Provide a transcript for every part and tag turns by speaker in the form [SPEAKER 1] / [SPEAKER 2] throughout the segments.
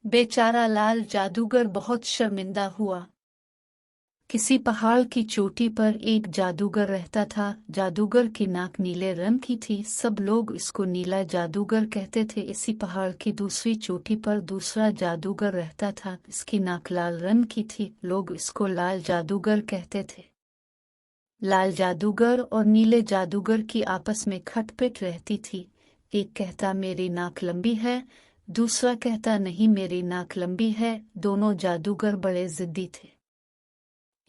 [SPEAKER 1] बेचारा लाल जादूगर बहुत शर्मिंदा हुआ। किसी पहाड़ की चोटी पर एक जादूगर रहता था। जादूगर की नाक नीले रंग की थी। सब लोग इसको नीला जादूगर कहते थे। इसी पहाड़ की दूसरी चोटी पर दूसरा जादूगर रहता था। इसकी नाक लाल रंग की थी। लोग इसको लाल जादूगर कहते थे। लाल जादूगर और नीले जादूगर की आपस में खटपट रहती थी। एक कहता मेरी नाक लंबी है, दूसरा कहता नहीं मेरी नाक लंबी है। दोनों जादूगर बड़े जिद्दी थे।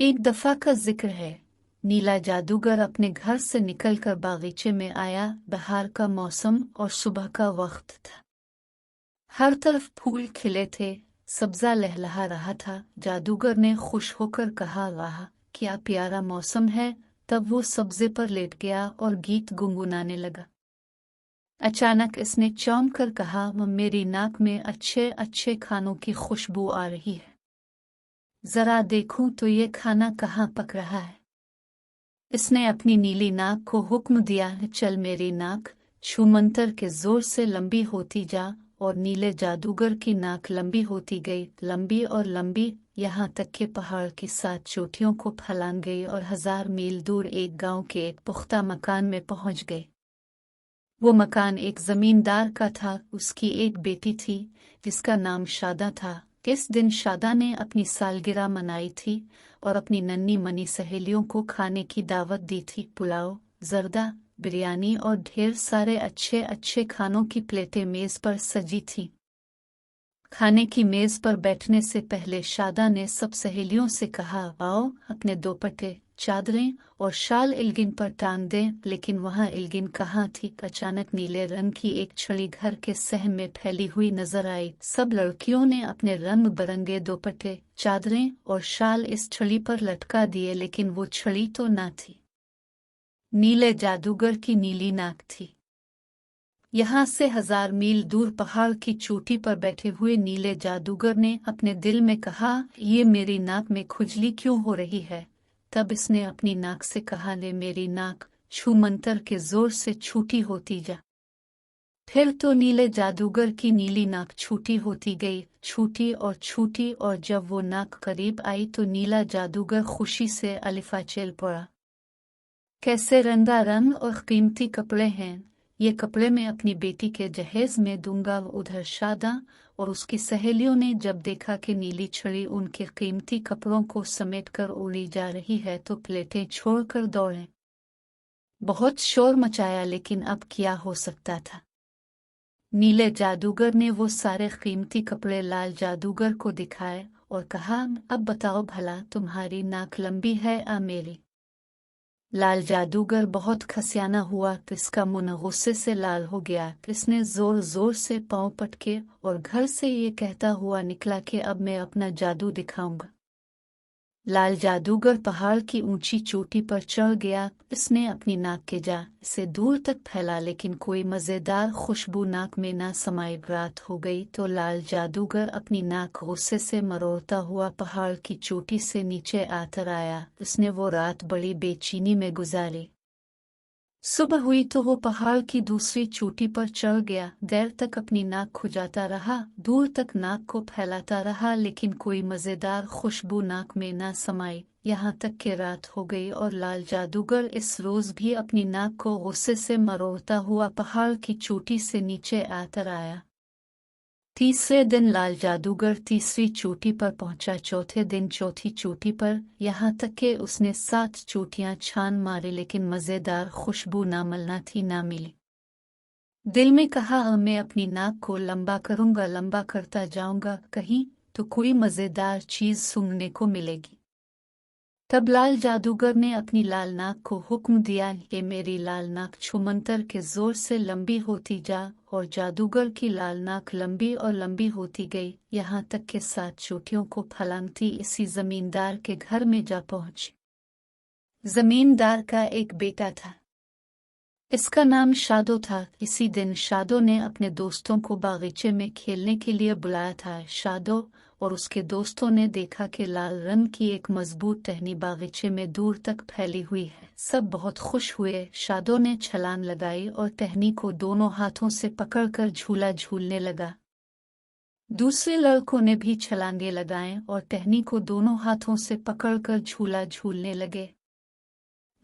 [SPEAKER 1] एक दफा का जिक्र है, नीला जादूगर अपने घर से निकलकर बागीचे में आया। बहार का मौसम और सुबह का वक्त था। हर तरफ फूल खिले थे, सब्जा लहलहा रहा था। जादूगर ने खुश होकर कहा, वाह क्या प्यारा मौसम है। तब वो सब्जे पर लेट गया और गीत गुनगुनाने लगा। अचानक इसने चौंक कर कहा, मेरी नाक में अच्छे अच्छे खानों की खुशबू आ रही है। जरा देखूं तो ये खाना कहाँ पक रहा है। इसने अपनी नीली नाक को हुक्म दिया, चल मेरी नाक छूमंतर के जोर से लंबी होती जा। और नीले जादूगर की नाक लंबी होती गई, लंबी और लंबी, यहाँ तक के पहाड़ की 7 चोटियों को फैलान गई और 1000 मील दूर एक गांव के एक पुख्ता मकान में पहुंच गई। वो मकान एक जमींदार का था। उसकी एक बेटी थी जिसका नाम शादा था। इस दिन शादा ने अपनी सालगिरह मनाई थी और अपनी नन्ही मनी सहेलियों को खाने की दावत दी थी। पुलाव, जर्दा, बिरयानी और ढेर सारे अच्छे अच्छे खानों की प्लेटें मेज पर सजी थीं। खाने की मेज पर बैठने से पहले शादा ने सब सहेलियों से कहा, आओ अपने दोपट्टे, चादरें और शाल इल्गिन पर टांग दें। लेकिन वहां इल्गिन कहाँ थी। अचानक नीले रंग की एक छड़ी घर के सहन में फैली हुई नजर आई। सब लड़कियों ने अपने रंग बिरंगे दोपट्टे, चादरें और शाल इस छड़ी पर लटका दिए, लेकिन वो छड़ी तो ना थी। नीले जादूगर की नीली नाक थी। यहाँ से 1000 मील दूर पहाड़ की चोटी पर बैठे हुए नीले जादूगर ने अपने दिल में कहा, ये मेरी नाक में खुजली क्यों हो रही है। तब इसने अपनी नाक से कहा, ले मेरी नाक छूमंतर के जोर से छूटी होती जा। फिर तो नीले जादूगर की नीली नाक छूटी होती गई, छूटी और छूटी, और जब वो नाक करीब आई तो नीला जादूगर खुशी से अलिफा चल पड़ा। कैसे रंगारंग और कीमती कपड़े हैं, ये कपड़े मैं अपनी बेटी के जहेज में दूंगा। उधर शादा और उसकी सहेलियों ने जब देखा कि नीली छड़ी उनके कीमती कपड़ों को समेटकर उड़ी जा रही है तो प्लेटें छोड़कर दौड़े। बहुत शोर मचाया, लेकिन अब क्या हो सकता था। नीले जादूगर ने वो सारे कीमती कपड़े लाल जादूगर को दिखाए और कहा, अब बताओ भला तुम्हारी नाक लंबी है या मेरी। लाल जादूगर बहुत खसियाना हुआ तो इसका मुंह गुस्से से लाल हो गया। इसने जोर जोर से पांव पटके और घर से ये कहता हुआ निकला कि अब मैं अपना जादू दिखाऊंगा। लाल जादूगर पहाड़ की ऊंची चोटी पर चढ़ गया। इसने अपनी नाक के जा से दूर तक फैला, लेकिन कोई मजेदार खुशबू नाक में ना समाई। रात हो गई तो लाल जादूगर अपनी नाक गुस्से से मरोड़ता हुआ पहाड़ की चोटी से नीचे आकर आया। उसने वो रात बड़ी बेचैनी में गुजारी। सुबह हुई तो वो पहाड़ की दूसरी चोटी पर चढ़ गया। देर तक अपनी नाक खुजाता रहा, दूर तक नाक को फैलाता रहा, लेकिन कोई मजेदार खुशबू नाक में ना समाई। यहाँ तक कि रात हो गई और लाल जादूगर इस रोज भी अपनी नाक को गुस्से से मरोड़ता हुआ पहाड़ की चोटी से नीचे आकर आया। तीसरे दिन लाल जादूगर तीसरी चोटी पर पहुंचा, चौथे दिन चौथी चोटी पर, यहाँ तक कि उसने 7 चोटियां छान मारी, लेकिन मजेदार खुशबू ना मिलना थी ना मिली। दिल में कहा, मैं अपनी नाक को लंबा करूंगा, लंबा करता जाऊंगा, कहीं तो कोई मजेदार चीज सूंघने को मिलेगी। तब लाल जादूगर ने अपनी लाल नाक को हुक्म दिया कि मेरी लाल नाक छूमंतर के जोर से लंबी होती जा। और जादूगर की लाल नाक लंबी और लंबी होती गई, यहाँ तक कि 7 चोटियों को फलांगती इसी जमींदार के घर में जा पहुंची। जमींदार का एक बेटा था, इसका नाम शादो था। इसी दिन शादो ने अपने दोस्तों को बागीचे में खेलने के लिए बुलाया था। शादो और उसके दोस्तों ने देखा कि लाल रंग की एक मजबूत टहनी बागीचे में दूर तक फैली हुई है। सब बहुत खुश हुए। शादो ने छलांग लगाई और टहनी को दोनों हाथों से पकड़कर झूला झूलने लगा। दूसरे लड़कों ने भी छलांगे लगाएं और टहनी को दोनों हाथों से पकड़कर झूला झूलने लगे।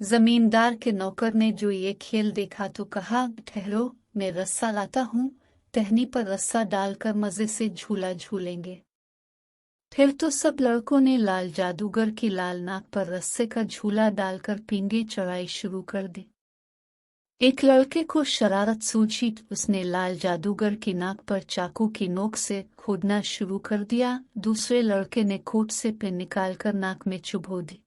[SPEAKER 1] जमींदार के नौकर ने जो ये खेल देखा तो कहा, ठहरो, मैं रस्सा लाता हूँ, टहनी पर रस्सा डालकर मजे से झूला झूलेंगे। फिर तो सब लड़कों ने लाल जादूगर की लाल नाक पर रस्से का झूला डालकर पींगे चढ़ाई शुरू कर दी। एक लड़के को शरारत सूझी, उसने लाल जादूगर की नाक पर चाकू की नोक से खोदना शुरू कर दिया। दूसरे लड़के ने कोट से पिन निकालकर नाक में चुभो दी।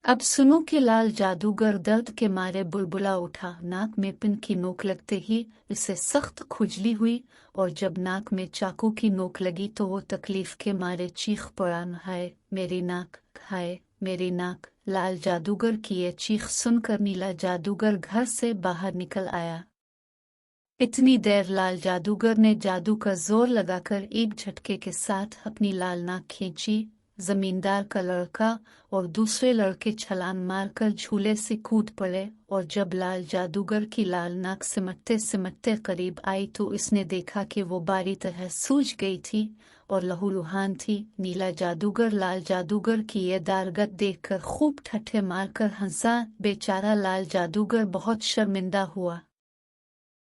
[SPEAKER 1] अब सुनो कि लाल जादूगर दर्द के मारे बुलबुला उठा। नाक में पिन की नोक लगते ही इसे सख्त खुजली हुई और जब नाक में चाकू की नोक लगी तो वो तकलीफ के मारे चीख पड़ा, हाय मेरी नाक, हाय मेरी नाक। लाल जादूगर की ये चीख सुनकर नीला जादूगर घर से बाहर निकल आया। इतनी देर लाल जादूगर ने जादू का जोर लगाकर एक झटके के साथ अपनी लाल नाक खींची। जमींदार का लड़का और दूसरे लड़के छलांग मारकर झूले से कूद पड़े और जब लाल जादूगर की लाल नाक सिमटते सिमटते करीब आई तो इसने देखा कि वो बारी तरह सूज गई थी और लहूलुहान थी। नीला जादूगर लाल जादूगर की ये दारगत देखकर खूब ठट्ठे मारकर हंसा। बेचारा लाल जादूगर बहुत शर्मिंदा हुआ।